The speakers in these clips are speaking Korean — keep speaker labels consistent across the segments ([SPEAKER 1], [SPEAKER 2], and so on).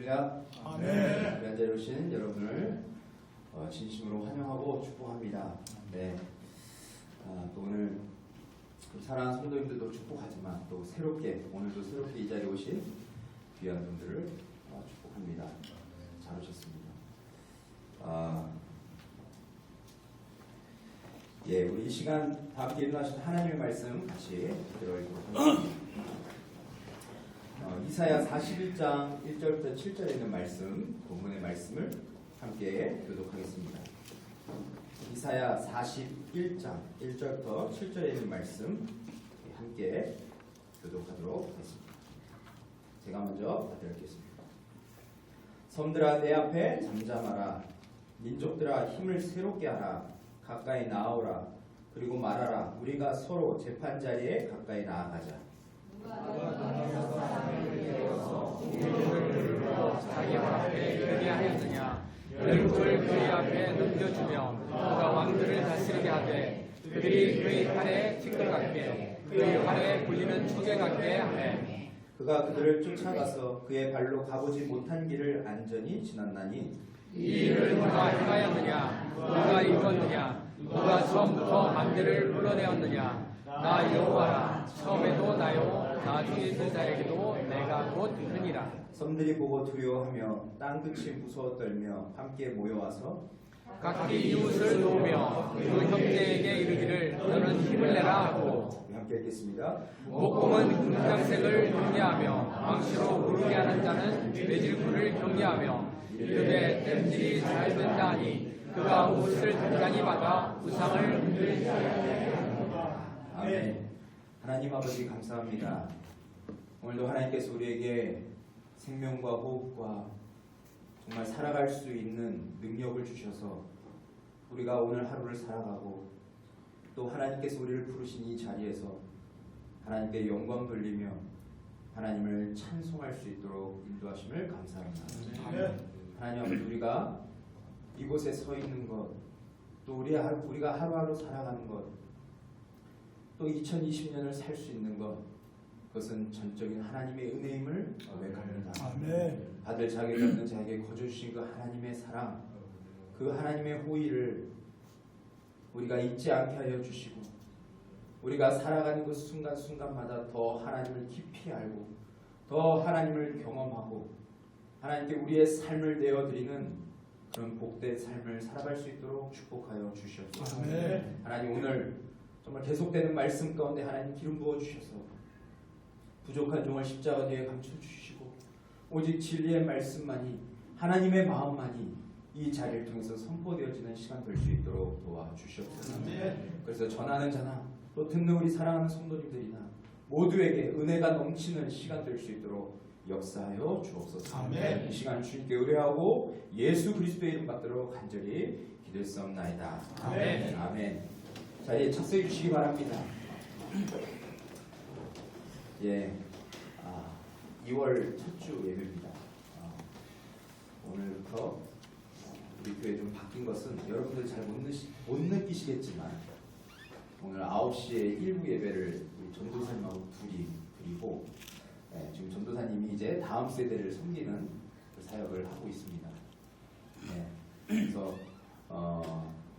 [SPEAKER 1] 할렐루야.
[SPEAKER 2] 아멘.
[SPEAKER 1] 우리 앉아 오신 여러분을 진심으로 환영하고 축복합니다. 네. 또 오늘 사랑하는 성도님들도 축복하지만 또 오늘도 새롭게 이 자리에 오신 귀한 분들을 축복합니다. 잘 오셨습니다. 예, 우리 이 시간 다 함께 일어나신 하나님의 말씀 같이 들어보도록 하겠습니다. 이사야 41장 1절부터 7절에 있는 말씀, 본문의 말씀을 함께 교독하겠습니다. 이사야 41장 1절부터 7절에 있는 말씀 함께 교독하도록 하겠습니다. 제가 먼저 받들겠습니다. 섬들아 내 앞에 잠잠하라. 민족들아 힘을 새롭게 하라. 가까이 나아오라. 그리고 말하라. 우리가 서로 재판자리에 가까이 나아가자.
[SPEAKER 3] 자기 앞에 이르게 하였느냐. 열국을 그의 앞에 넘겨주며 그가 왕들을 다스리게 하되 그들이 그의 팔에 티끌 같게 그의 팔에 굴리는 초계 같게 하네.
[SPEAKER 1] 그가 그들을 쫓아가서 그의 발로 가보지 못한 길을 안전히 지났나니
[SPEAKER 3] 이 일을 누가 행하였느냐. 누가 이루었느냐. 누가 처음부터 만대를 불러내었느냐. 나 여호와라. 처음에도 나요 나중에 있는 자에게도 내가 곧 그니라.
[SPEAKER 1] 섬들이 보고 두려워하며 땅끝이 무서워 떨며 함께 모여와서
[SPEAKER 3] 각기 이웃을 도우며 그 형제에게 이르기를 너는 힘을 내라 하고
[SPEAKER 1] 함께 읽겠습니다.
[SPEAKER 3] 목공은 금장색을 경계하며 망치로 무르게 하는 자는 매질꾼을 경계하며 이르되 땜질이 잘 된다 하니 그가 옷을 단단히 받아 우상을 흔들지
[SPEAKER 1] 아멘. 하나님 아버지 감사합니다. 오늘도 하나님께서 우리에게 생명과 호흡과 정말 살아갈 수 있는 능력을 주셔서 우리가 오늘 하루를 살아가고 또 하나님께서 우리를 부르신 이 자리에서 하나님께 영광 돌리며 하나님을 찬송할 수 있도록 인도하심을 감사합니다. 하나님 아버지 우리가 이곳에 서 있는 것, 또 우리가 하루하루 살아가는 것, 또 2020년을 살 수 있는 것, 그것은 전적인 하나님의 은혜임을 고백합니다. 받을 자격이 없는 자에게 거저주신 그 하나님의 사랑, 그 하나님의 호의를 우리가 잊지 않게 하여 주시고 우리가 살아가는 그 순간순간마다 더 하나님을 깊이 알고 더 하나님을 경험하고 하나님께 우리의 삶을 내어드리는 그런 복된 삶을 살아갈 수 있도록 축복하여 주시옵소서. 하나님 오늘 정말 계속되는 말씀 가운데 하나님 기름 부어 주셔서 부족한 종을 십자가 뒤에 감춰주시고 오직 진리의 말씀만이 하나님의 마음만이 이 자리를 통해서 선포되어지는 시간 될 수 있도록 도와주시옵소서. 그래서 전하는 자나 또 듣는 우리 사랑하는 성도님들이나 모두에게 은혜가 넘치는 시간 될 수 있도록 역사하여 주옵소서. 이 시간 주님께 의뢰하고 예수 그리스도의 이름 받들어 간절히 기도했사옵나이다. 아멘. 자리에 착석해 주시기 바랍니다. 예, 2월 첫 주 예배입니다. 오늘부터 우리 교회 좀 바뀐 것은 여러분들 잘 못 느끼시겠지만 오늘 9시에 1부 예배를 우리 전도사님하고 둘이 드리고 지금 전도사님이 이제 다음 세대를 섬기는 그 사역을 하고 있습니다. 그래서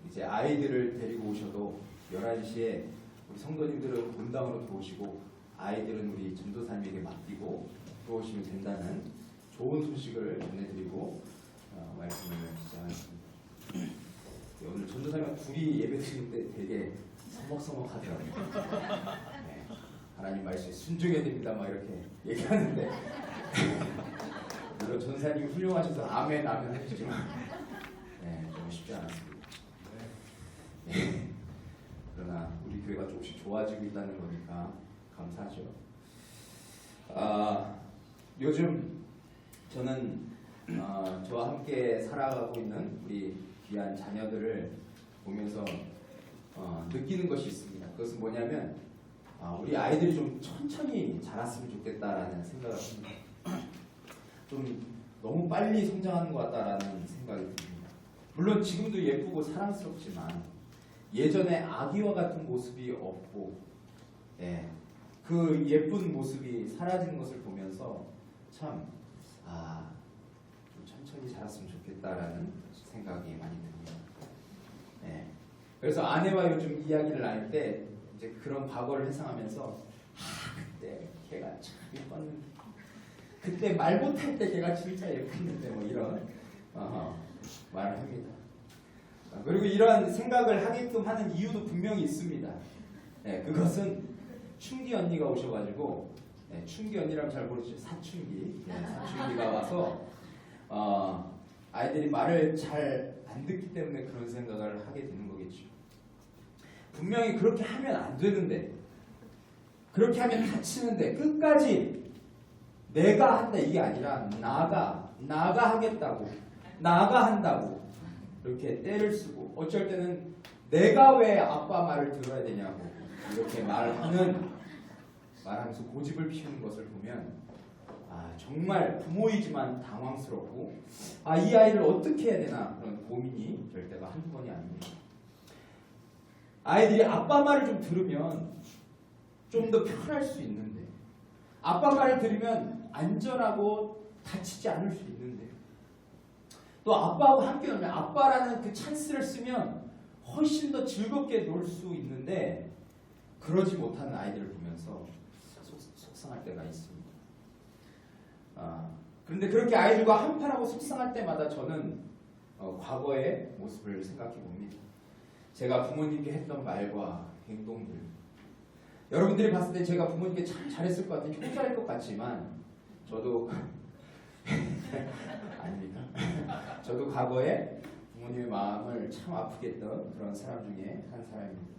[SPEAKER 1] 이제 아이들을 데리고 오셔도 11시에 우리 성도님들은 본당으로 들어오시고 아이들은 우리 전도사님에게 맡기고 들어오시면 된다는 좋은 소식을 전해드리고 말씀을 시작하겠습니다. 오늘 전도사님과 둘이 예배 드릴 때 되게 서먹서먹하더라고요. 하나님 말씀에 순종해야 됩니다 막 이렇게 얘기하는데 물론 전사님이 훌륭하셔서 아멘 하시지만 좀 쉽지 않았습니다. 그러나 우리 교회가 조금씩 좋아지고 있다는 거니까 감사하죠. 요즘 저는 저와 함께 살아가고 있는 우리 귀한 자녀들을 보면서 느끼는 것이 있습니다. 그것은 뭐냐면 우리 아이들이 좀 천천히 자랐으면 좋겠다라는 생각을 합니다. 좀 너무 빨리 성장하는 것 같다라는 생각이 듭니다. 물론 지금도 예쁘고 사랑스럽지만 예전에 아기와 같은 모습이 없고 그 예쁜 모습이 사라지는 것을 보면서 참 살았으면 좋겠다라는 생각이 많이 듭니다. 네. 그래서 아내와 요즘 이야기를 나눌 때 이제 그런 과거를 회상하면서 그때 걔가 참 예뻤는데 그때 말 못할 때 걔가 진짜 예뻤는데 뭐 이런 말을 합니다. 그리고 이러한 생각을 하게끔 하는 이유도 분명히 있습니다. 네, 그것은 춘기 언니가 오셔가지고 춘기 언니라면 잘 모르시죠? 사춘기. 사춘기가 와서 아이들이 말을 잘 안 듣기 때문에 그런 생각을 하게 되는 거겠죠. 분명히 그렇게 하면 안 되는데, 그렇게 하면 다치는데 끝까지 내가 한다 이게 아니라 나가 하겠다고, 나가 한다고 이렇게 때를 쓰고, 어쩔 때는 내가 왜 아빠 말을 들어야 되냐고 이렇게 말하면서 고집을 피우는 것을 보면 정말 부모이지만 당황스럽고 이 아이를 어떻게 해야 되나 그런 고민이 될 때가 한두 번이 아닙니다. 아이들이 아빠 말을 좀 들으면 좀 더 편할 수 있는데, 아빠 말을 들으면 안전하고 다치지 않을 수 있는데, 또 아빠하고 함께 놀면 아빠라는 그 찬스를 쓰면 훨씬 더 즐겁게 놀 수 있는데, 그러지 못하는 아이들을 보면서 속상할 때가 있습니다. 그런데 그렇게 아이들과 한판하고 속상할 때마다 저는 과거의 모습을 생각해 봅니다. 제가 부모님께 했던 말과 행동들, 여러분들이 봤을 때 제가 부모님께 참 잘했을 것 같은 효자일 것 같지만 저도 아닙니다. 저도 과거에 부모님의 마음을 참 아프게 했던 그런 사람 중에 한 사람입니다.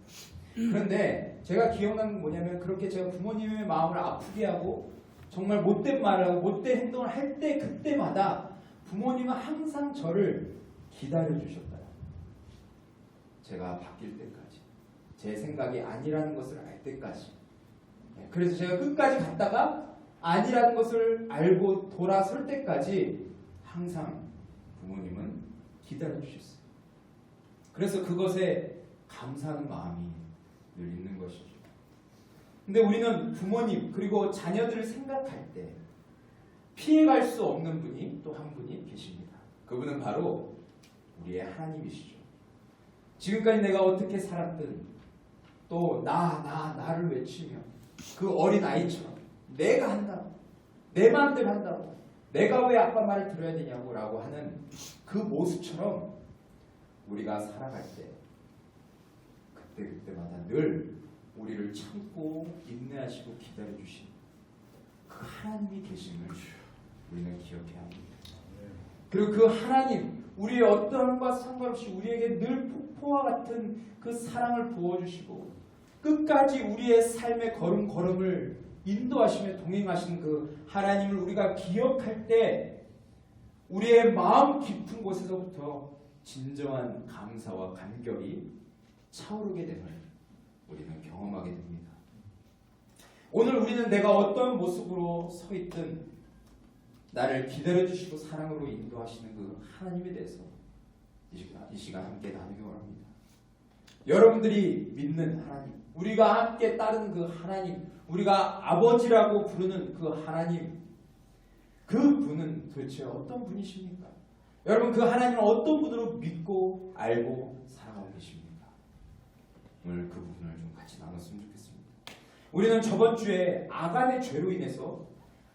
[SPEAKER 1] 그런데 제가 기억나는 건 뭐냐면, 그렇게 제가 부모님의 마음을 아프게 하고 정말 못된 말을 하고 못된 행동을 할 때 그때마다 부모님은 항상 저를 기다려 주셨다. 제가 바뀔 때까지, 제 생각이 아니라는 것을 알 때까지. 그래서 제가 끝까지 갔다가 아니라는 것을 알고 돌아설 때까지 항상 부모님은 기다려 주셨어요. 그래서 그것에 감사하는 마음이 늘 있는 것이죠. 근데 우리는 부모님 그리고 자녀들을 생각할 때 피해갈 수 없는 분이 또 한 분이 계십니다. 그분은 바로 우리의 하나님이시죠. 지금까지 내가 어떻게 살았든 또 나를 외치며 그 어린 아이처럼 내가 한다고, 내 마음대로 한다고, 내가 왜 아빠 말을 들어야 되냐고 라고 하는 그 모습처럼 우리가 살아갈 때 그때마다 늘 우리를 참고 인내하시고 기다려주신 그 하나님이 계심을 우리는 기억해야 합니다. 그리고 그 하나님, 우리의 어떠함과 상관없이 우리에게 늘 폭포와 같은 그 사랑을 부어주시고 끝까지 우리의 삶의 걸음걸음을 인도하시며 동행하시는 그 하나님을 우리가 기억할 때 우리의 마음 깊은 곳에서부터 진정한 감사와 감격이 차오르게 됨을 우리는 경험하게 됩니다. 오늘 우리는 내가 어떤 모습으로 서 있든 나를 기다려주시고 사랑으로 인도하시는 그 하나님에 대해서 이 시간 함께 나누기 원합니다. 여러분들이 믿는 하나님, 우리가 함께 따르는 그 하나님, 우리가 아버지라고 부르는 그 하나님, 그 분은 도대체 어떤 분이십니까? 여러분, 그 하나님은 어떤 분으로 믿고 알고 살아가고 계십니까? 오늘 그 부분을 좀 같이 나눴으면 좋겠습니다. 우리는 저번 주에 아간의 죄로 인해서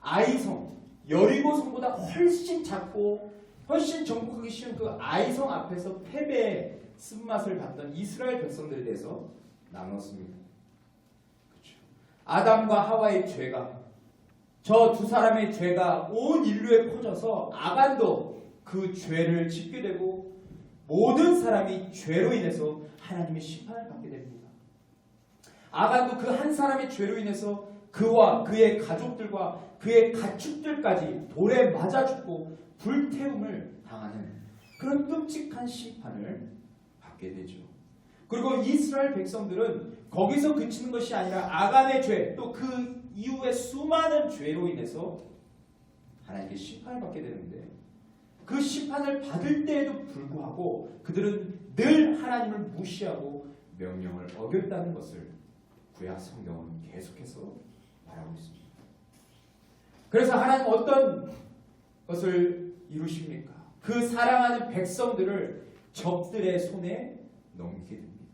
[SPEAKER 1] 아이성, 여리고성보다 훨씬 작고 훨씬 정복하기 쉬운 그 아이성 앞에서 패배의 쓴맛을 봤던 이스라엘 백성들에 대해서 나눴습니다. 그렇죠. 아담과 하와의 죄가, 저 두 사람의 죄가 온 인류에 퍼져서 아간도 그 죄를 짓게 되고 모든 사람이 죄로 인해서 하나님의 심판을 받게 됩니다. 아간도 그 한 사람의 죄로 인해서 그와 그의 가족들과 그의 가축들까지 돌에 맞아 죽고 불태움을 당하는 그런 끔찍한 심판을 받게 되죠. 그리고 이스라엘 백성들은 거기서 그치는 것이 아니라 아간의 죄, 또 그 이후에 수많은 죄로 인해서 하나님께 심판을 받게 되는데, 그 심판을 받을 때에도 불구하고 그들은 늘 하나님을 무시하고 명령을 어겼다는 것을 구약 성경은 계속해서 말하고 있습니다. 그래서 하나님 어떤 것을 이루십니까? 그 사랑하는 백성들을 적들의 손에 넘기게 됩니다.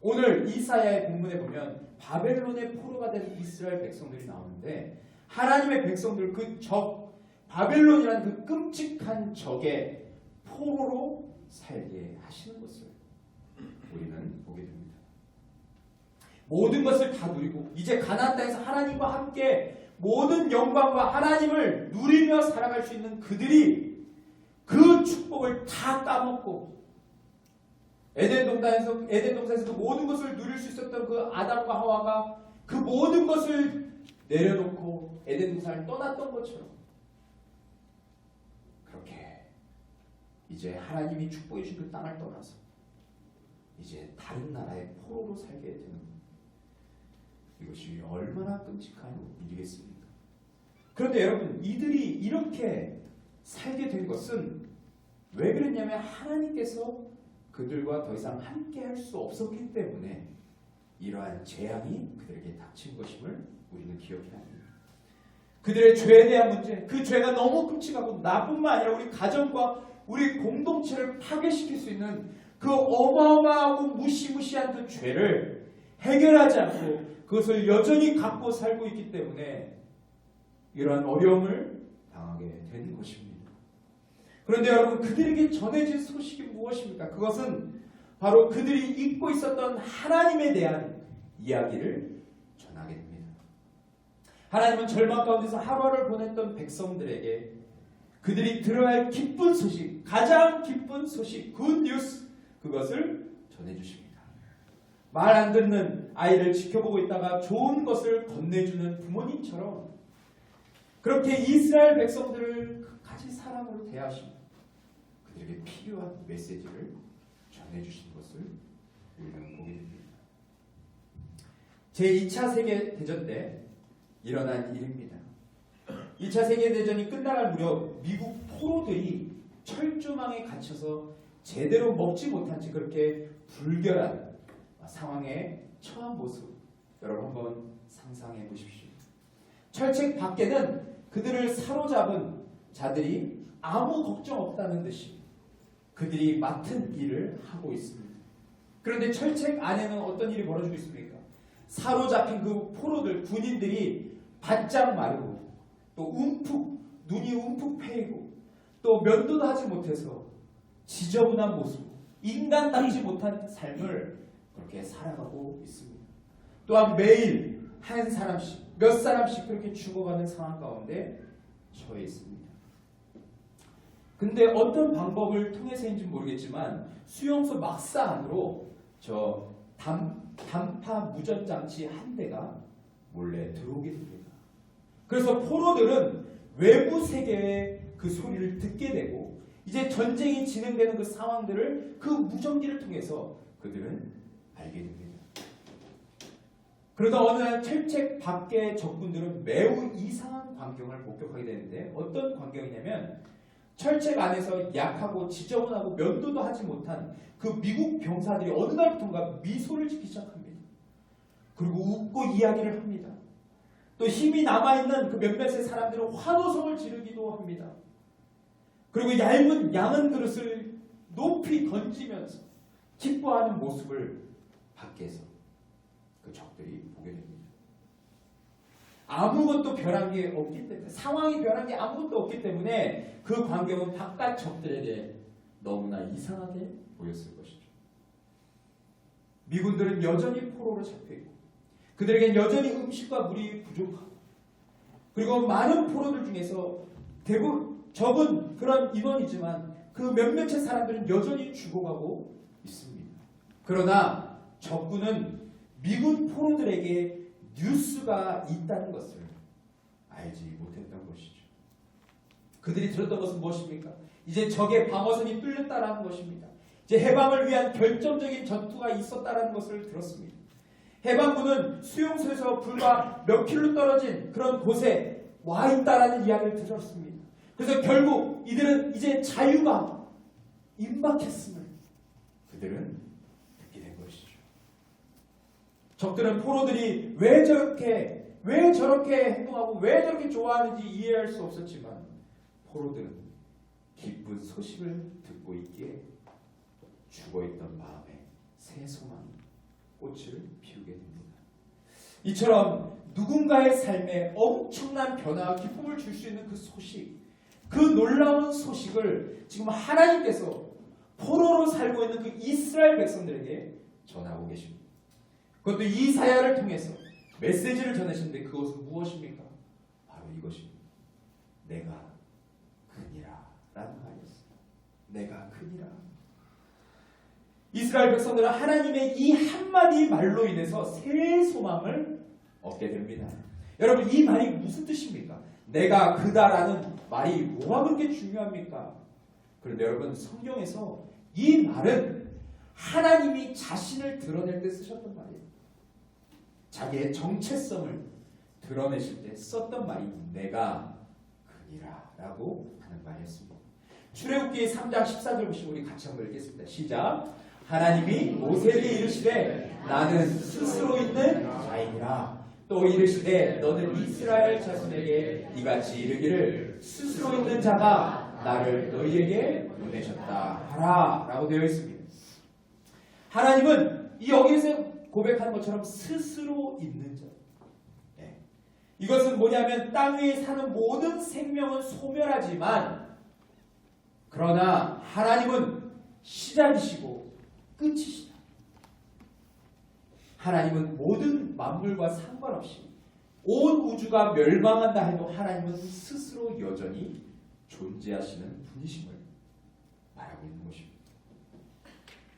[SPEAKER 1] 오늘 이사야의 본문에 보면 바벨론의 포로가 된 이스라엘 백성들이 나오는데 하나님의 백성들 그 적, 바벨론이라는 그 끔찍한 적의 포로로 살게 하시는 것을 우리는 보게 됩니다. 모든 것을 다 누리고 이제 가나안 땅에서 하나님과 함께 모든 영광과 하나님을 누리며 살아갈 수 있는 그들이 그 축복을 다 까먹고 에덴 동산에서도 모든 것을 누릴 수 있었던 그 아담과 하와가 그 모든 것을 내려놓고 에덴 동산을 떠났던 것처럼 그렇게 이제 하나님이 축복해 주신 그 땅을 떠나서 이제 다른 나라의 포로로 살게 되는 겁니다. 이것이 얼마나 끔찍한 일이겠습니까? 그런데 여러분, 이들이 이렇게 살게 된 것은 왜 그랬냐면 하나님께서 그들과 더 이상 함께 할 수 없었기 때문에 이러한 재앙이 그들에게 닥친 것임을 우리는 기억해야 합니다. 그들의 죄에 대한 문제, 그 죄가 너무 끔찍하고 나뿐만 아니라 우리 가정과 우리 공동체를 파괴시킬 수 있는 그 어마어마하고 무시무시한 그 죄를 해결하지 않고 그것을 여전히 갖고 살고 있기 때문에 이러한 어려움을 당하게 되는 것입니다. 그런데 여러분, 그들에게 전해진 소식이 무엇입니까? 그것은 바로 그들이 잊고 있었던 하나님에 대한 이야기를 전하게 됩니다. 하나님은 절망 가운데서 하루하루를 보냈던 백성들에게 그들이 들어야 할 기쁜 소식, 가장 기쁜 소식, 굿 뉴스, 그것을 전해주십니다. 말 안 듣는 아이를 지켜보고 있다가 좋은 것을 건네주는 부모님처럼 그렇게 이스라엘 백성들을 끝까지 사랑으로 대하시고 그들에게 필요한 메시지를 전해주신 것을 우리는 보게 됩니다. 제2차 세계대전 때 일어난 일입니다. 2차 세계대전이 끝나갈 무렵 미국 포로들이 철조망에 갇혀서 제대로 먹지 못한 채 그렇게 불결한 상황에 처한 모습, 여러분 한번 상상해 보십시오. 철책 밖에는 그들을 사로잡은 자들이 아무 걱정 없다는 듯이 그들이 맡은 일을 하고 있습니다. 그런데 철책 안에는 어떤 일이 벌어지고 있습니까? 사로잡힌 그 포로들, 군인들이 바짝 마르고 또 눈이 움푹 패이고 또 면도도 하지 못해서 지저분한 모습, 인간답지 못한 삶을 그렇게 살아가고 있습니다. 또한 매일 한 사람씩, 몇 사람씩 그렇게 죽어가는 상황 가운데 처해 있습니다. 근데 어떤 방법을 통해서인지 모르겠지만 수용소 막사 안으로 저 단파 무전장치 한 대가 몰래 들어오게 됩니다. 그래서 포로들은 외부 세계의 그 소리를 듣게 되고 이제 전쟁이 진행되는 그 상황들을 그 무전기를 통해서 그들은 알게 됩니다. 그러다 어느 날 철책 밖의 적군들은 매우 이상한 광경을 목격하게 되는데 어떤 광경이냐면 철책 안에서 약하고 지저분하고 면도도 하지 못한 그 미국 병사들이 어느 날부터인가 미소를 짓기 시작합니다. 그리고 웃고 이야기를 합니다. 또 힘이 남아있는 그 몇몇의 사람들은 환호성을 지르기도 합니다. 그리고 얇은 양은 그릇을 높이 던지면서 기뻐하는 모습을 밖에서 그 적들이 보게 됩니다. 아무것도 변한 게 없기 때문에, 상황이 변한 게 아무것도 없기 때문에 그 광경은 바깥 적들에게 너무나 이상하게 보였을 것이죠. 미군들은 여전히 포로로 잡혀있고 그들에겐 여전히 음식과 물이 부족하고 그리고 많은 포로들 중에서 대부분 적은 그런 인원이지만 그 몇몇의 사람들은 여전히 죽어가고 있습니다. 그러나 적군은 미군 포로들에게 뉴스가 있다는 것을 알지 못했던 것이죠. 그들이 들었던 것은 무엇입니까? 이제 적의 방어선이 뚫렸다라는 것입니다. 이제 해방을 위한 결정적인 전투가 있었다라는 것을 들었습니다. 해방군은 수용소에서 불과 몇 킬로 떨어진 그런 곳에 와 있다라는 이야기를 들었습니다. 그래서 결국 이들은 이제 자유가 임박했음을 그들은 듣게 된 것이죠. 적들은 포로들이 왜 저렇게 행동하고 왜 저렇게 좋아하는지 이해할 수 없었지만 포로들은 기쁜 소식을 듣고 있기에 죽어있던 마음에 새 소망이 꽃을 피우게 됩니다. 이처럼 누군가의 삶에 엄청난 변화와 기쁨을 줄 수 있는 그 소식, 그 놀라운 소식을 지금 하나님께서 포로로 살고 있는 그 이스라엘 백성들에게 전하고 계십니다. 그것도 이사야를 통해서 메시지를 전하시는데 그것은 무엇입니까? 바로 이것입니다. 내가 크니라 라는 말이었습니다. 내가 크니라. 이스라엘 백성들은 하나님의 이 한마디 말로 인해서 새 소망을 얻게 됩니다. 여러분, 이 말이 무슨 뜻입니까? 내가 크다라는 말이 뭐가 그렇게 중요합니까? 그런데 여러분, 성경에서 이 말은 하나님이 자신을 드러낼 때 쓰셨던 말이에요. 자기의 정체성을 드러내실 때 썼던 말이 내가 크니라 라고 하는 말이었습니다. 출애굽기 3장 14절 보시면 우리 같이 한번 읽겠습니다. 시작. 하나님이 모세에게 이르시되 나는 스스로 있는 자이니라. 또 이르시되 너는 이스라엘 자손에게 이같이 이르기를 스스로 있는 자가 나를 너희에게 보내셨다 하라 라고 되어 있습니다. 하나님은 이 여기에서 고백하는 것처럼 스스로 있는 자. 이것은 뭐냐면 땅 위에 사는 모든 생명은 소멸하지만 그러나 하나님은 시작이시고 끝이시다. 하나님은 모든 만물과 상관없이 온 우주가 멸망한다 해도 하나님은 스스로 여전히 존재하시는 분이심을 말하고 있는 것입니다.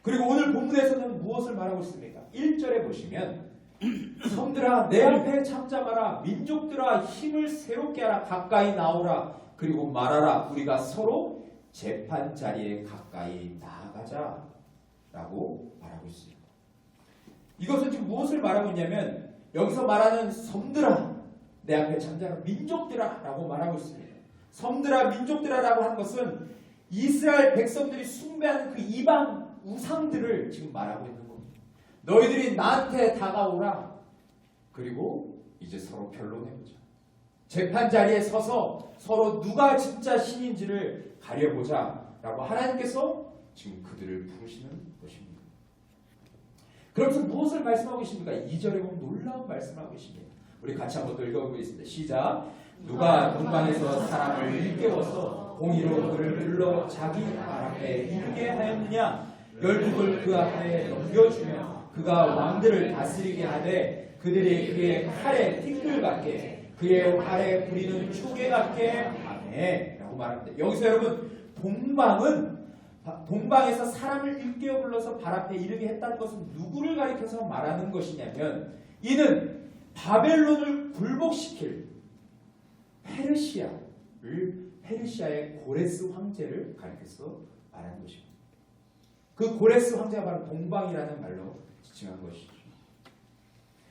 [SPEAKER 1] 그리고 오늘 본문에서는 무엇을 말하고 있습니까? 1절에 보시면 성들아 내 앞에 잠잠하라. 민족들아 힘을 새롭게 하라. 가까이 나오라. 그리고 말하라. 우리가 서로 재판 자리에 가까이 나아가자 라고 말하고 있습니다. 이것은 지금 무엇을 말하고 있냐면 여기서 말하는 섬들아 내 앞에 잠잠하라. 민족들아 라고 말하고 있습니다. 섬들아 민족들아 라고 하는 것은 이스라엘 백성들이 숭배하는 그 이방 우상들을 지금 말하고 있는 겁니다. 너희들이 나한테 다가오라. 그리고 이제 서로 변론해보자. 재판자리에 서서 서로 누가 진짜 신인지를 가려보자 라고 하나님께서 지금 그들을 부르시는 것입니다. 그러면서 무엇을 말씀하고 계십니까? 2절에 보면 놀라운 말씀을 하고 계십니다. 우리 같이 한번 더 읽어보겠습니다. 시작. 누가 동방에서 사람을 일깨워서 공의로 그를 불러 자기 발 앞에 이르게 하였느냐? 열국을 그 앞에 넘겨주며 그가 왕들을 다스리게 하되 그들이 그의 칼에 티끌 같게 그의 활에 부리는 초계 같게 하네 라고 말합니다. 여기서 여러분 동방에서 사람을 일깨워 불러서 발 앞에 이르게 했다는 것은 누구를 가리켜서 말하는 것이냐면 이는 바벨론을 굴복시킬 페르시아의 고레스 황제를 가리켜서 말하는 것입니다. 그 고레스 황제가 바로 동방이라는 말로 지칭한 것이죠.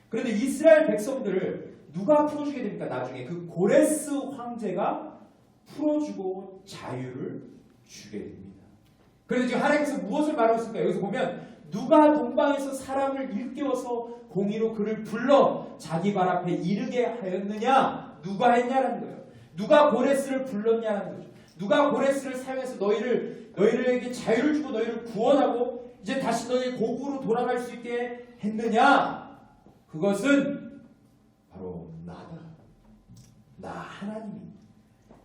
[SPEAKER 1] 그런데 이스라엘 백성들을 누가 풀어주게 됩니까? 나중에 그 고레스 황제가 풀어주고 자유를 주게 됩니다. 그래서 지금 하나님께서 무엇을 말하고 있습니까? 여기서 보면 누가 동방에서 사람을 일깨워서 공의로 그를 불러 자기 발 앞에 이르게 하였느냐? 누가 했냐라는 거예요. 누가 고레스를 불렀냐라는 거죠. 누가 고레스를 사용해서 너희들에게 자유를 주고 너희를 구원하고 이제 다시 너희 고국으로 돌아갈 수 있게 했느냐? 그것은 바로 나다. 나 하나님이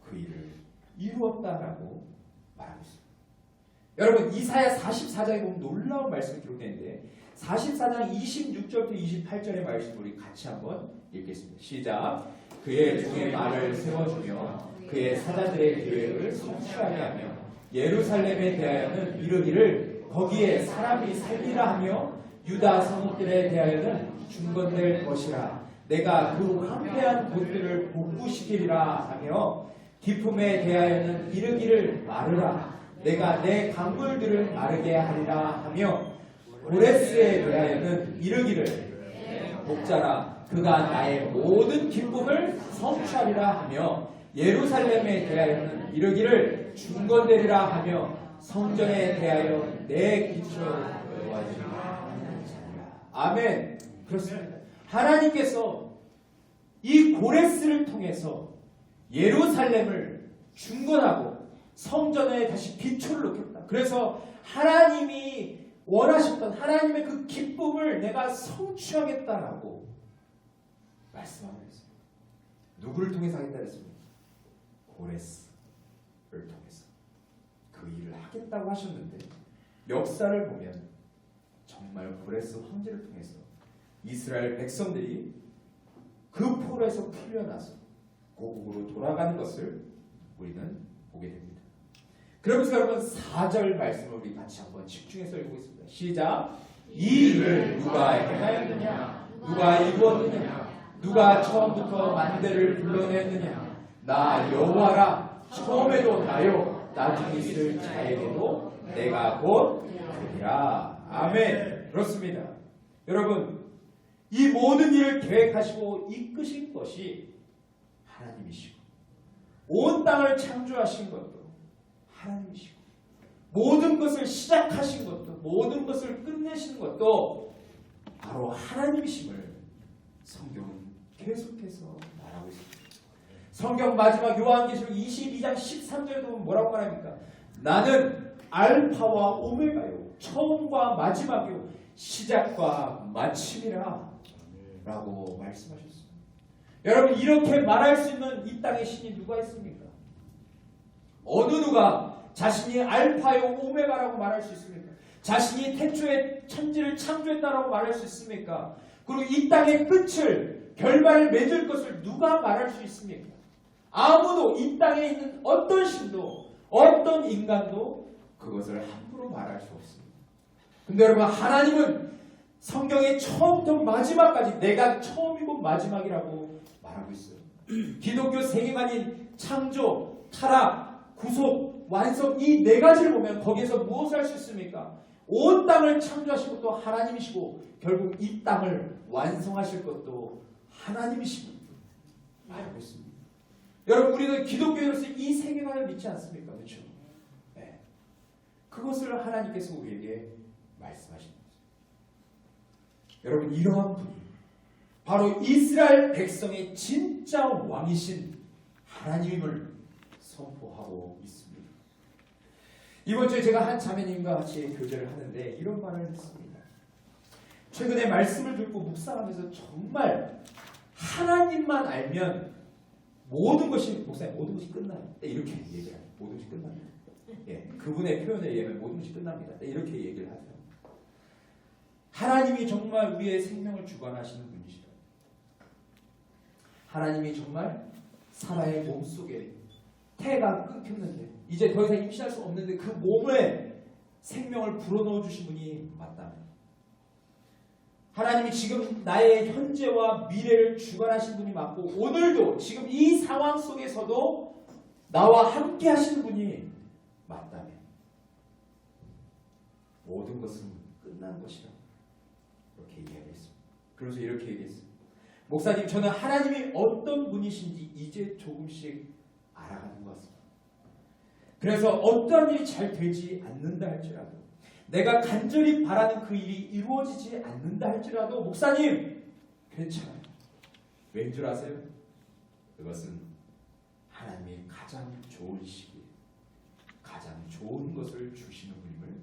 [SPEAKER 1] 그 일을 이루었다라고 말하고 있습니다. 여러분 이사야 44장에 보면 놀라운 말씀이 기록되는데 44장 26절부터 28절의 말씀 우리 같이 한번 읽겠습니다. 시작. 그의 종의 말을 세워주며 그의 사자들의 계획을 성취하게 하며 예루살렘에 대하여는 이르기를 거기에 사람이 살리라 하며 유다 성읍들에 대하여는 중건될 것이라. 내가 그 황폐한 곳들을 복구시키리라 하며 기품에 대하여는 이르기를 마르라. 내가 내 강물들을 마르게 하리라 하며 고레스에 대하여는 이르기를 복자라. 그가 나의 모든 기쁨을 성취하리라 하며 예루살렘에 대하여는 이르기를 중건되리라 하며 성전에 대하여 내 기초를 놓아주리라. 아멘. 그렇습니다. 하나님께서 이 고레스를 통해서 예루살렘을 중건하고 성전에 다시 기초를 놓겠다. 그래서 하나님이 원하셨던 하나님의 그 기쁨을 내가 성취하겠다라고 말씀하고 있어요. 누구를 통해서 하겠다 했습니까? 고레스를 통해서 그 일을 하겠다고 하셨는데 역사를 보면 정말 고레스 황제를 통해서 이스라엘 백성들이 그 포로에서 풀려나서 고국으로 돌아가는 것을 우리는 보게 됩니다. 그러면서 여러분 4절 말씀을 우리 같이 한번 집중해서 읽고 있습니다. 시작. 이 일을 누가 행하였느냐? 누가 이루었느냐? 누가 처음부터 만대를 불러냈느냐? 나 여호와라. 처음에도 나요, 나중에 있을 자에게도 내가 곧 그리라. 아멘. 그렇습니다. 여러분, 이 모든 일을 계획하시고 이끄신 것이 하나님이시고, 온 땅을 창조하신 것도 하나님이시고, 모든 것을 시작하신 것도, 모든 것을 끝내신 것도 바로 하나님이심을 성경은 계속해서 말하고 있습니다. 성경 마지막 요한계시록 22장 13절에 보면 뭐라고 말합니까? 나는 알파와 오메가요, 처음과 마지막이요, 시작과 마침이라 라고 말씀하셨습니다. 여러분, 이렇게 말할 수 있는 이 땅의 신이 누가 있습니까? 어느 누가 자신이 알파요 오메가라고 말할 수 있습니까? 자신이 태초에 천지를 창조했다라고 말할 수 있습니까? 그리고 이 땅의 끝을, 결말을 맺을 것을 누가 말할 수 있습니까? 아무도, 이 땅에 있는 어떤 신도, 어떤 인간도 그것을 함부로 말할 수 없습니다. 근데 여러분, 하나님은 성경의 처음부터 마지막까지 내가 처음이고 마지막이라고 말하고 있어요. 기독교 세계관인 창조, 타락, 구속, 완성, 이 네 가지를 보면 거기에서 무엇을 할 수 있습니까? 온 땅을 창조하신 것도 하나님이시고 결국 이 땅을 완성하실 것도 하나님이시고 말하고 있습니다. 여러분, 우리는 기독교인으로서 이 세계관을 믿지 않습니까? 그렇죠? 네. 그것을 하나님께서 우리에게 말씀하시는 거죠. 여러분, 이러한 분이 바로 이스라엘 백성의 진짜 왕이신 하나님을 선포하고 있습니다. 이번 주에 제가 한 자매님과 같이 교제를 하는데 이런 말을 했습니다. 최근에 말씀을 듣고 묵상하면서 정말 하나님만 알면 모든 것이, 목사님, 모든 것이 끝나요. 이렇게 얘기해요. 모든 것이 끝납니다. 예, 그분의 표현에 의하면 모든 것이 끝납니다. 이렇게 얘기를 하세요. 하나님이 정말 우리의 생명을 주관하시는 분이시다. 하나님이 정말 사라의 몸속에 태가 끊겼는데 이제 더 이상 임신할 수 없는데 그 몸에 생명을 불어넣어 주신 분이 맞다면, 하나님이 지금 나의 현재와 미래를 주관하신 분이 맞고 오늘도 지금 이 상황 속에서도 나와 함께 하시는 분이 맞다면 모든 것은 끝난 것이다. 이렇게 이야기했습니다. 그래서 이렇게 얘기했습니다. 목사님, 저는 하나님이 어떤 분이신지 이제 조금씩 알아가는 것 같습니다. 그래서 어떠한 일이 잘 되지 않는다 할지라도, 내가 간절히 바라는 그 일이 이루어지지 않는다 할지라도, 목사님, 괜찮아요. 왠 줄 아세요? 그것은 하나님이 가장 좋은 시기에 가장 좋은 것을 주시는 분임을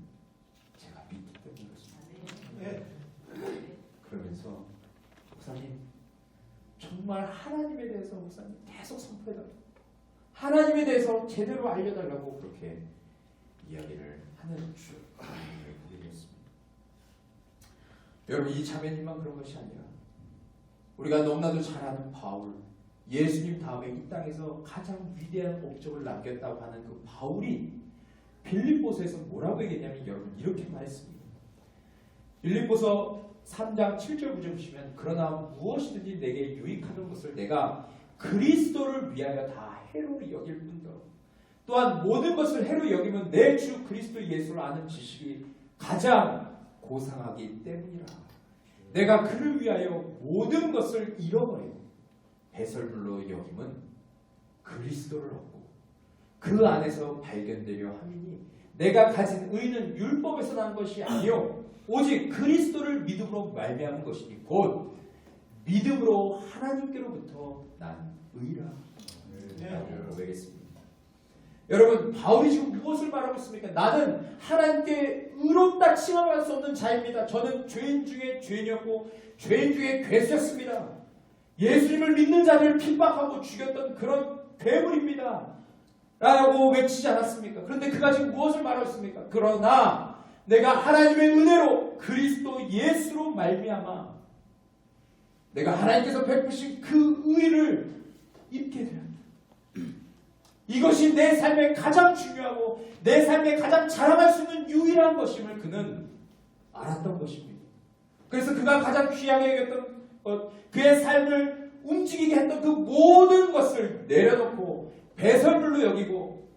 [SPEAKER 1] 제가 믿기 때문에 그렇습니다. 네. 그러면서 목사님, 정말 하나님에 대해서 목사님 계속 선포해달라고, 하나님에 대해서 제대로 알려달라고 그렇게 이야기를 하는 주님을 보게 되었습니다. 여러분, 이 자매님만 그런 것이 아니라 우리가 너무나도 잘 아는 바울, 예수님 다음에 이 땅에서 가장 위대한 업적을 남겼다고 하는 그 바울이 빌립보서에서 뭐라고 얘기했냐면, 여러분, 이렇게 말했습니다. 빌립보서 3장 7절 9절 보시면, 그러나 무엇이든지 내게 유익하던 것을 내가 그리스도를 위하여 다 해로 여길 뿐더러 또한 모든 것을 해로 여기면 내 주 그리스도 예수를 아는 지식이 가장 고상하기 때문이라. 내가 그를 위하여 모든 것을 잃어버리고 배설물로 여김은 그리스도를 얻고 그 안에서 발견되려 함이니, 내가 가진 의는 율법에서 난 것이 아니요 오직 그리스도를 믿음으로 말미암은 것이니 곧 믿음으로 하나님께로부터 난 의라. 라고 고백했습니다.
[SPEAKER 2] 여러분, 바울이 지금 무엇을 말하고 있습니까? 나는 하나님께 의롭다 칭함할 수 없는 자입니다. 저는 죄인 중에 죄인이었고 죄인 중에 괴수였습니다. 예수님을 믿는 자들을 핍박하고 죽였던 그런 괴물입니다. 라고 외치지 않았습니까? 그런데 그가 지금 무엇을 말하고 있습니까? 그러나 내가 하나님의 은혜로 그리스도 예수로 말미암아 내가 하나님께서 베푸신 그 의를 입게 되었다. 이것이 내 삶에 가장 중요하고 내 삶에 가장 자랑할 수 있는 유일한 것임을 그는 알았던 것입니다. 그래서 그가 가장 귀하게 여겼던 것, 그의 삶을 움직이게 했던 그 모든 것을 내려놓고 배설물로 여기고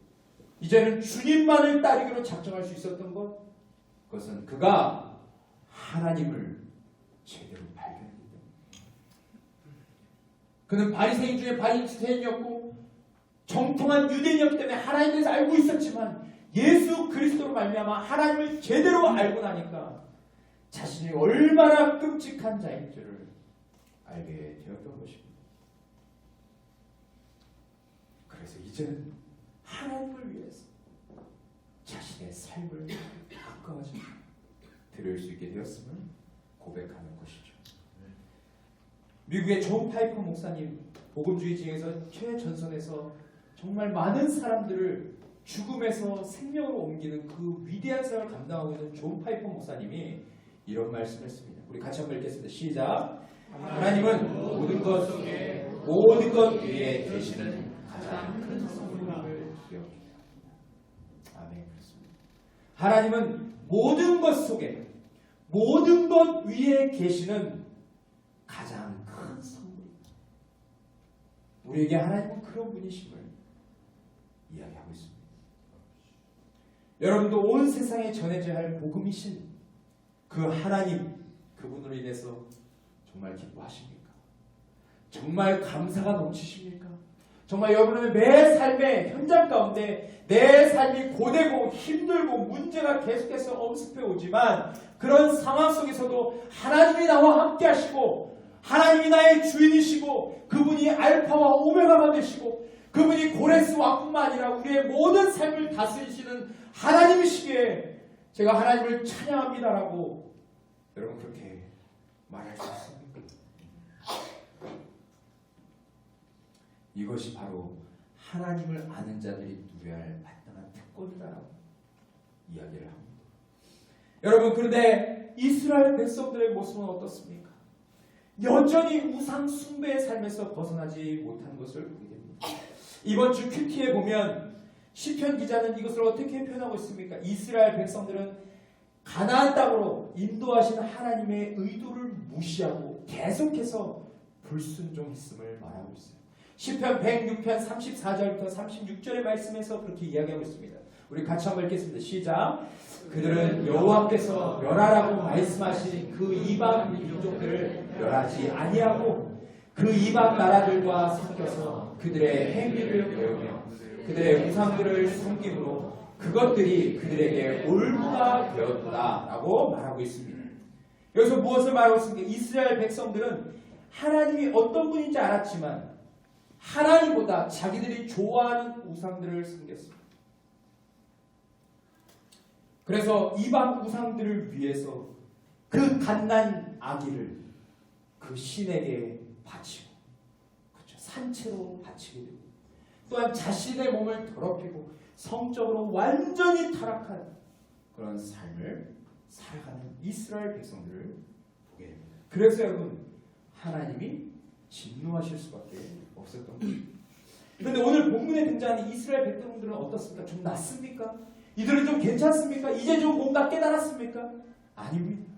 [SPEAKER 2] 이제는 주님만을 따르기로 작정할 수 있었던 것, 그것은 그가 하나님을 제대로 발견했기 때문입니다. 그는 바리새인 중에 바리새인이었고 정통한 유대인이었기 때문에 하나님에 대해서 알고 있었지만 예수 그리스도로 말미암아 하나님을 제대로 알고 나니까 자신이 얼마나 끔찍한 자인 줄을 알게 되었던 것입니다. 그래서 이제는 하나님을 위해서 자신의 삶을 바꿔가지고 드릴 수 있게 되었음을 고백하는 것이죠. 미국의 존 파이퍼 목사님, 복음주의 중에서 최전선에서 정말 많은 사람들을 죽음에서 생명으로 옮기는 그 위대한 사역을 감당하고 있는 존 파이퍼 목사님이 이런 말씀을 했습니다. 우리 같이 한번 읽겠습니다. 시작. 하나님은 모든 것 속에 모든 것 위에 계시는 가장 큰 성품을 기억합니다. 아멘. 그렇습니다. 하나님은 모든 것 속에 모든 것 위에 계시는 가장 큰 성물입니다. 우리에게 하나님은 그런 분이심을 이야기하고 있습니다. 여러분도 온 세상에 전해져야 할 복음이신 그 하나님, 그분으로 인해서 정말 기뻐하십니까? 정말 감사가 넘치십니까? 정말 여러분의 매 삶의 현장 가운데 내 삶이 고되고 힘들고 문제가 계속해서 엄습해 오지만 그런 상황 속에서도 하나님이 나와 함께 하시고 하나님이 나의 주인이시고 그분이 알파와 오메가가 되시고 그분이 고레스 왕뿐만 아니라 우리의 모든 삶을 다스리시는 하나님이시기에 제가 하나님을 찬양합니다라고 여러분 그렇게 말할 수 있습니까? 이것이 바로 하나님을 아는 자들이 누려야 할 마땅한 특권이다라고 이야기를 합니다. 여러분, 그런데 이스라엘 백성들의 모습은 어떻습니까? 여전히 우상 숭배의 삶에서 벗어나지 못한 것을 보게 됩니다. 이번 주 큐티에 보면 시편 기자는 이것을 어떻게 표현하고 있습니까? 이스라엘 백성들은 가나안 땅으로 인도하신 하나님의 의도를 무시하고 계속해서 불순종했음을 말하고 있어요. 시편 106편 34절부터 36절의 말씀에서 그렇게 이야기하고 있습니다. 우리 같이 한번 읽겠습니다. 시작. 그들은 여호와께서 멸하라고 말씀하신 그 이방 민족들을 멸하지 아니하고 그 이방 나라들과 섞여서 그들의 행위를 배우며 그들의 우상들을 섬김으로 그것들이 그들에게 올무가 되었다라고 말하고 있습니다. 여기서 무엇을 말하고 있습니까? 이스라엘 백성들은 하나님이 어떤 분인지 알았지만 하나님보다 자기들이 좋아하는 우상들을 섬겼습니다. 그래서 이방 우상들을 위해서 그 갓난 아기를 그 신에게 바치고, 그렇죠, 산채로 바치게 되고, 또한 자신의 몸을 더럽히고 성적으로 완전히 타락한 그런 삶을 살아가는 이스라엘 백성들을 보게 됩니다. 그래서 여러분, 하나님이 진노하실 수밖에 없었던 거예요. 그런데 오늘 본문에 등장하는 이스라엘 백성들은 어떻습니까? 좀 낫습니까? 이들은 좀 괜찮습니까? 이제 좀 뭔가 깨달았습니까? 아닙니다.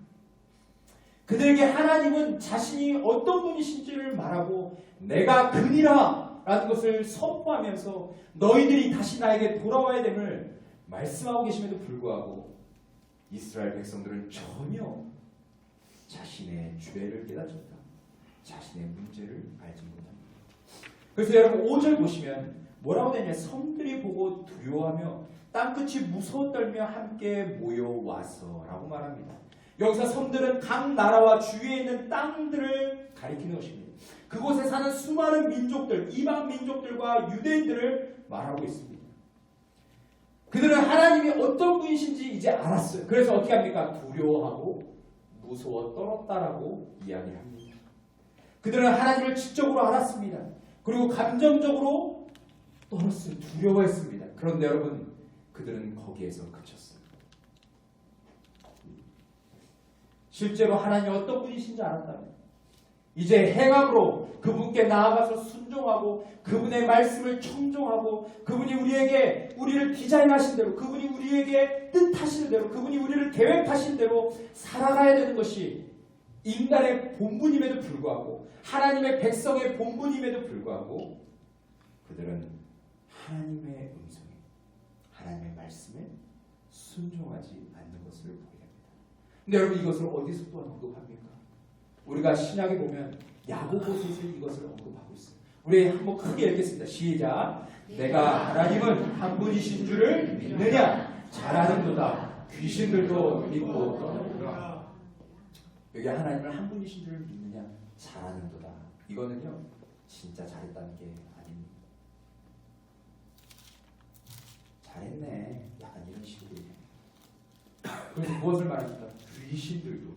[SPEAKER 2] 그들에게 하나님은 자신이 어떤 분이신지를 말하고 내가 그니라 라는 것을 선포하면서 너희들이 다시 나에게 돌아와야 됨을 말씀하고 계심에도 불구하고 이스라엘 백성들은 전혀 자신의 죄를 깨닫지 자신의 문제를 알지 못합니다. 그래서 여러분 5절 보시면 뭐라고 되냐? 섬들이 보고 두려워하며 땅끝이 무서워 떨며 함께 모여와서 라고 말합니다. 여기서 섬들은 각 나라와 주위에 있는 땅들을 가리키는 것입니다. 그곳에 사는 수많은 민족들, 이방 민족들과 유대인들을 말하고 있습니다. 그들은 하나님이 어떤 분이신지 이제 알았어요. 그래서 어떻게 합니까? 두려워하고 무서워 떨었다라고 이야기를 합니다. 그들은 하나님을 지적으로 알았습니다. 그리고 감정적으로 떨었어요. 두려워했습니다. 그런데 여러분, 그들은 거기에서 그쳤어요. 실제로 하나님이 어떤 분이신지 알았다면 이제 행함으로 그분께 나아가서 순종하고 그분의 말씀을 청종하고 그분이 우리를 디자인하신 대로, 그분이 우리에게 뜻하시는 대로, 그분이 우리를 계획하신 대로 살아가야 되는 것이 인간의 본분임에도 불구하고, 하나님의 백성의 본분임에도 불구하고 그들은 하나님의 음성에, 하나님의 말씀에 순종하지 않는 것을 보게 됩니다. 근데 여러분, 이것을 어디서 또 언급합니까? 우리가 신약에 보면 야고보서에서 이것을 언급하고 있어요. 우리 한번 크게 읽겠습니다. 시작. 내가 하나님은 한 분이신 줄을 믿느냐? 잘하는도다. 귀신들도 믿고 떠나더라. 여기 하나님을 한 분이신 줄을 믿느냐? 잘하는도다. 이거는요, 진짜 잘했다는 게 아닙니다. 잘했네. 약간 이런 식으로. 그래서 무엇을 말합니까? 귀신들도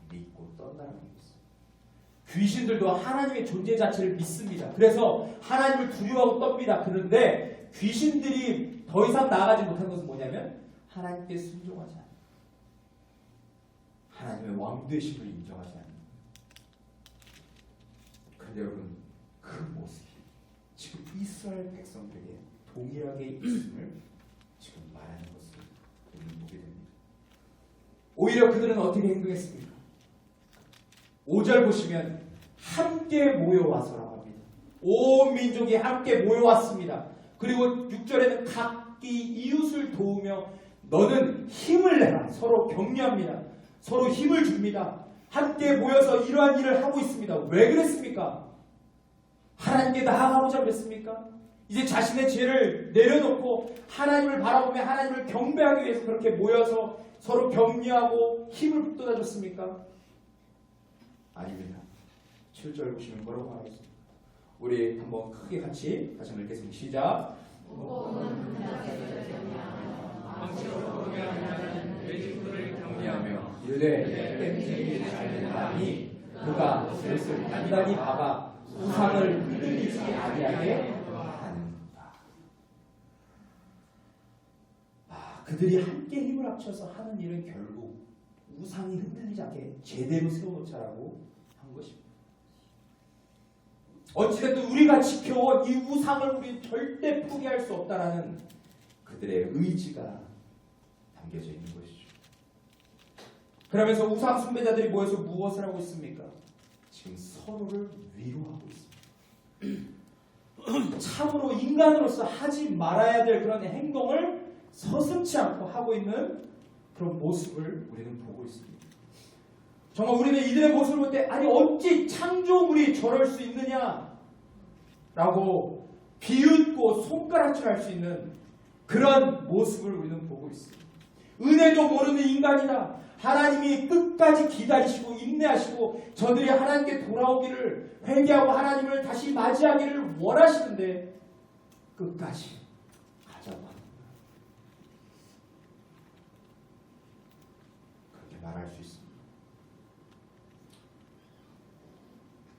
[SPEAKER 2] 믿고 떤다는 것입니다. 귀신들도 하나님의 존재 자체를 믿습니다. 그래서 하나님을 두려워하고 떱니다. 그런데 귀신들이 더 이상 나아가지 못한 것은 뭐냐면 하나님께 순종하지 않는, 하나님의 왕되심을 인정하지 않는. 그런데 여러분, 그 모습이 지금 이스라엘 백성들에게 동일하게 있음을 지금 말하는 것을 우리는 보게 됩니다. 오히려 그들은 어떻게 행동했습니까? 5절 보시면 함께 모여와서라고 합니다. 온 민족이 함께 모여왔습니다. 그리고 6절에는 각기 이웃을 도우며 너는 힘을 내라. 서로 격려합니다. 서로 힘을 줍니다. 함께 모여서 이러한 일을 하고 있습니다. 왜 그랬습니까? 하나님께 나아가고자 그랬습니까? 이제 자신의 죄를 내려놓고 하나님을 바라보며 하나님을 경배하기 위해서 그렇게 모여서 서로 격려하고 힘을 북돋아줬습니까? 아닙니다. 7절 보시면 뭐라고 말하겠습니까? 우리 한번 크게 같이 다시 한번 읽겠습니다. 시작. 격려하며 이르되 땜질이 잘되나니 그가 그것을 단단히 박아 우상을 흔들리지 아니하게 하는다. 그들이 함께 힘을 합쳐서 하는 일은 결국 우상이 흔들리지 않게 제대로 세워놓자라고 한 것입니다. 어찌됐든 우리가 지켜온 이 우상을 우리 절대 포기할 수 없다라는 그들의 의지가 담겨져 있는 것이죠. 그러면서 우상 숭배자들이 모여서 무엇을 하고 있습니까? 지금 서로를 위로하고 있습니다. 참으로 인간으로서 하지 말아야 될 그런 행동을 서슴지 않고 하고 있는 그런 모습을 우리는 보고 있습니다. 정말 우리는 이들의 모습을 볼 때 아니 어찌 창조물이 저럴 수 있느냐 라고 비웃고 손가락질할 수 있는 그런 모습을 우리는 보고 있습니다. 은혜도 모르는 인간이다. 하나님이 끝까지 기다리시고 인내하시고 저들이 하나님께 돌아오기를, 회개하고 하나님을 다시 맞이하기를 원하시는데 끝까지 가자고 합니다. 그렇게 말할 수 있습니다.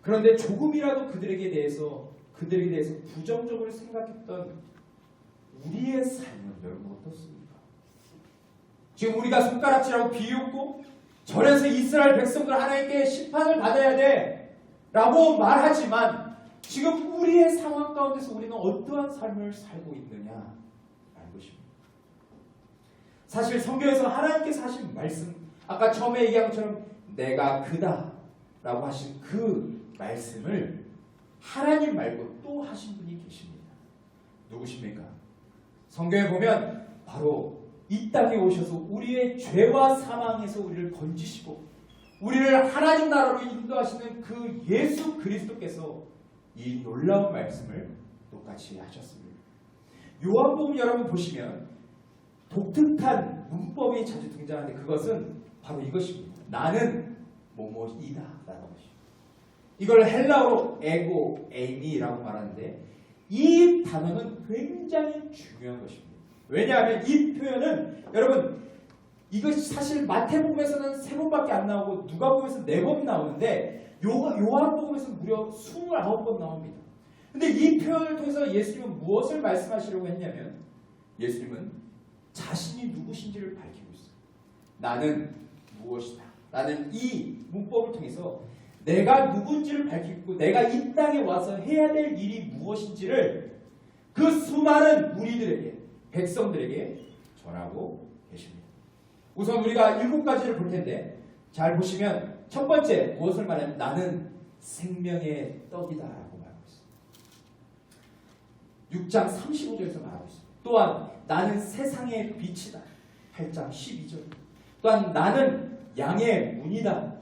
[SPEAKER 2] 그런데 조금이라도 그들에게 대해서 부정적으로 생각했던 우리의 삶은 여러분 어떻습니까? 지금 우리가 손가락질하고 비웃고 절에서 이스라엘 백성들 하나님께 심판을 받아야 돼 라고 말하지만 지금 우리의 상황 가운데서 우리는 어떠한 삶을 살고 있느냐 라는 것입니다. 사실 성경에서 하나님께서 하신 말씀, 아까 처음에 얘기한 것처럼 내가 그다 라고 하신 그 말씀을 하나님 말고 또 하신 분이 계십니다. 누구십니까? 성경에 보면 바로 이 땅에 오셔서 우리의 죄와 사망에서 우리를 건지시고 우리를 하나님 나라로 인도하시는 그 예수 그리스도께서 이 놀라운 말씀을 똑같이 하셨습니다. 요한복음 여러분 보시면 독특한 문법이 자주 등장하는데 그것은 바로 이것입니다. 나는 뭐뭐이다 라는 것입니다. 이걸 헬라어로 에고, 에이미라고 말하는데 이 단어는 굉장히 중요한 것입니다. 왜냐하면 이 표현은 여러분 이것이 사실 마태복음에서는 3번밖에 안 나오고 누가복음에서 4번 나오는데 요한복음에서 무려 29번 나옵니다. 근데 이 표현을 통해서 예수님은 무엇을 말씀하시려고 했냐면 예수님은 자신이 누구신지를 밝히고 있어요. 나는 무엇이다. 나는 이 문법을 통해서 내가 누군지를 밝히고 내가 이 땅에 와서 해야 될 일이 무엇인지를 그 수많은 무리들에게 백성들에게 전하고 계십니다. 우선 우리가 7가지를 볼 텐데 잘 보시면 첫 번째 무엇을 말하냐면 나는 생명의 떡이다 라고 말하고 있습니다. 6장 35절에서 말하고 있습니다. 또한 나는 세상의 빛이다. 8장 12절. 또한 나는 양의 문이다.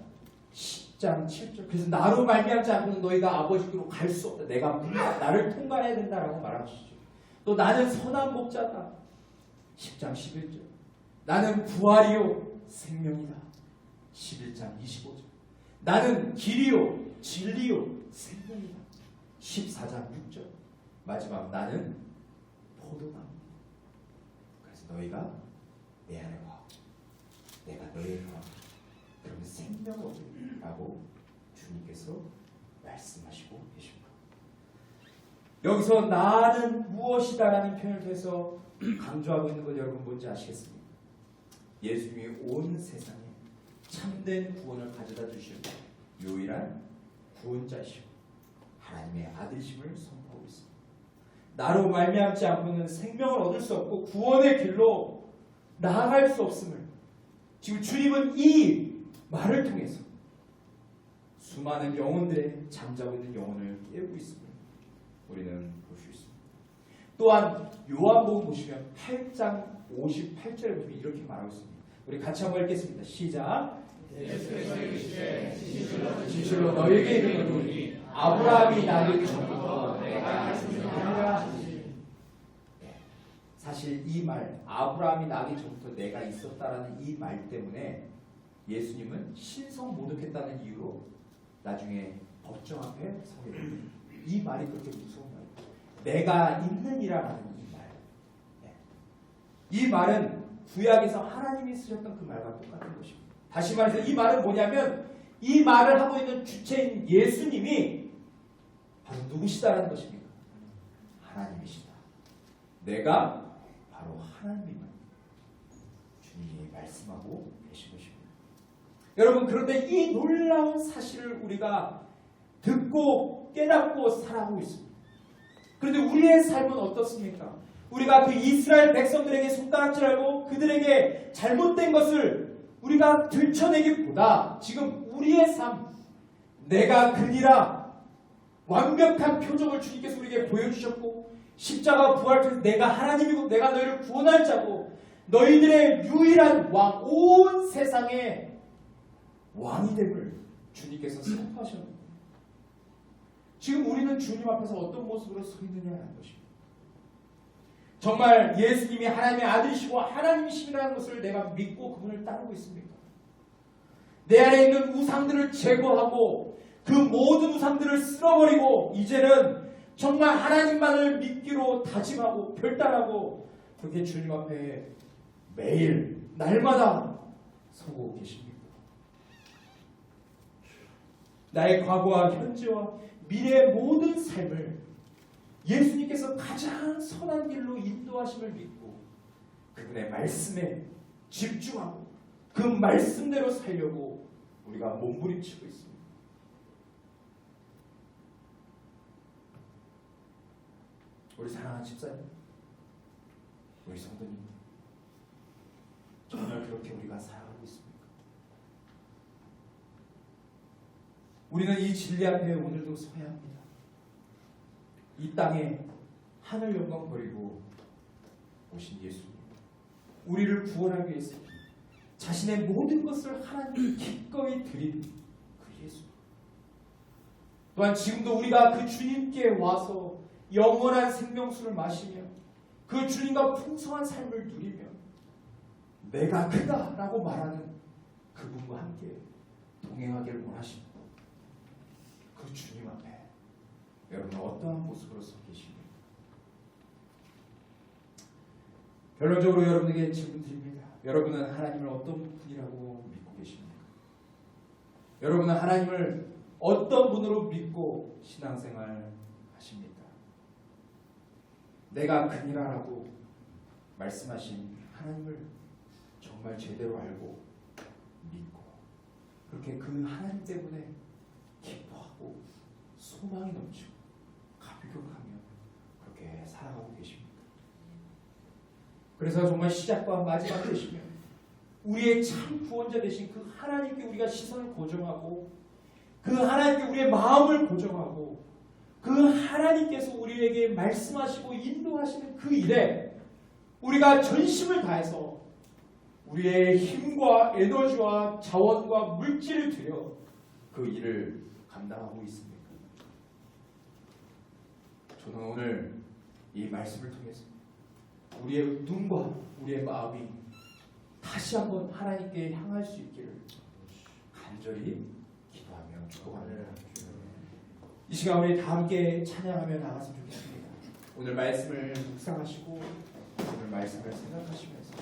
[SPEAKER 2] 10장 7절. 그래서 나로 말미암지 않고는 너희가 아버지께로 갈 수 없다. 내가 문이다. 나를 통과해야 된다라고 말하시죠. 또 나는 선한 목자다. 10장 11절. 나는 부활이요 생명이다. 11장 25절. 나는 길이요 진리요 생명이다. 14장 6절. 마지막 나는 포도나무. 그래서 너희가 내 안에 와. 내가 너희에 와. 그러면 생명을 얻으리라고 주님께서 말씀하시고 계십니다. 여기서 나는 무엇이다라는 표현을 통해서 강조하고 있는 것 여러분 뭔지 아시겠습니까? 예수님이 온 세상에 참된 구원을 가져다 주시는 유일한 구원자이시고 하나님의 아들이심을 선포하고 있습니다. 나로 말미암지 않고는 생명을 얻을 수 없고 구원의 길로 나아갈 수 없음을 지금 주님은 이 말을 통해서 수많은 영혼들의 잠자고 있는 영혼을 깨우고 있음을 우리는 볼 수 있습니다. 또한 요한복음 보시면 8장 58절에 보시면 이렇게 말하고 있습니다. 우리 같이 한번 읽겠습니다. 시작. 진실로 너에게 이르노니 아브라함이 나를 전부터 내가 하시느니라. 사실 이 말 아브라함이 나기 전부터 내가 있었다라는 이 말 때문에 예수님은 신성 모독했다는 이유로 나중에 법정 앞에 서게 됩니다. 이 말이 그렇게 무서운 말이에요. 내가 있느니라라는 이 말. 이 말은 구약에서 하나님이 쓰셨던 그 말과 똑같은 것입니다. 다시 말해서 이 말은 뭐냐면 이 말을 하고 있는 주체인 예수님이 바로 누구시다라는 것입니다. 하나님이시다. 내가 바로 하나님임을 주님이 말씀하고 계신 것입니다. 여러분 그런데 이 놀라운 사실을 우리가 듣고 깨닫고 살아가고 있습니다. 그런데 우리의 삶은 어떻습니까? 우리가 그 이스라엘 백성들에게 손가락질하고 그들에게 잘못된 것을 우리가 들춰내기보다 지금 우리의 삶, 내가 그니라 완벽한 표적을 주님께서 우리에게 보여주셨고 십자가 부활 통해서 내가 하나님이고 내가 너희를 구원할 자고 너희들의 유일한 왕, 온 세상의 왕이 됨을 주님께서 선포하셨습니다. 지금 우리는 주님 앞에서 어떤 모습으로 서 있느냐는 것입니다. 정말 예수님이 하나님의 아들이시고 하나님이시라는 것을 내가 믿고 그분을 따르고 있습니까? 내 안에 있는 우상들을 제거하고 그 모든 우상들을 쓸어버리고 이제는 정말 하나님만을 믿기로 다짐하고 결단하고 그렇게 주님 앞에 매일 날마다 서고 계십니다. 나의 과거와 현재와 미래의 모든 삶을 예수님께서 가장 선한 길로 인도하심을 믿고 그분의 말씀에 집중하고 그 말씀대로 살려고 우리가 몸부림치고 있습니다. 우리 사랑하는 집사님, 우리 성도님, 정말 그렇게 우리가 살아가고 있습니까? 우리는 이 진리 앞에 오늘도 서야 합니다. 이 땅에 하늘 영광 버리고 오신 예수님, 우리를 구원하기 위해서 자신의 모든 것을 하나님께 기꺼이 드린 그 예수. 또한 지금도 우리가 그 주님께 와서 영원한 생명수를 마시며 그 주님과 풍성한 삶을 누리며 내가 크다라고 말하는 그분과 함께 동행하기를 원하십니다. 그 주님 앞에 여러분은 어떠한 모습으로 서 계십니까? 결론적으로 여러분에게 질문 드립니다. 여러분은 하나님을 어떤 분이라고 믿고 계십니까? 여러분은 하나님을 어떤 분으로 믿고 신앙생활 하십니까? 내가 그니라라고 말씀하신 하나님을 정말 제대로 알고 믿고 그렇게 그 하나님 때문에 기뻐하고 소망이 넘치고 감격하며 그렇게 살아가고 계십니까? 그래서 정말 시작과 마지막 되시며 우리의 참 구원자 되신 그 하나님께 우리가 시선을 고정하고 그 하나님께 우리의 마음을 고정하고 그 하나님께서 우리에게 말씀하시고 인도하시는 그 일에 우리가 전심을 다해서 우리의 힘과 에너지와 자원과 물질을 들여 그 일을 감당하고 있습니까? 저는 오늘 이 말씀을 통해서 우리의 눈과 우리의 마음이 다시 한번 하나님께 향할 수 있기를 간절히 기도하며 축복합니다. 이 시간 우리 다 함께 찬양하며 나갔으면 좋겠습니다. 오늘 말씀을 묵상하시고 오늘 말씀을 생각하시면서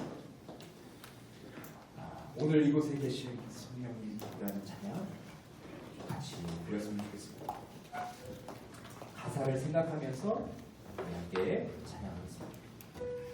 [SPEAKER 2] 오늘 이곳에 계신 성령님이라는 찬양 같이 부렸으면 좋겠습니다. 가사를 생각하면서 함께 찬양하겠습니다.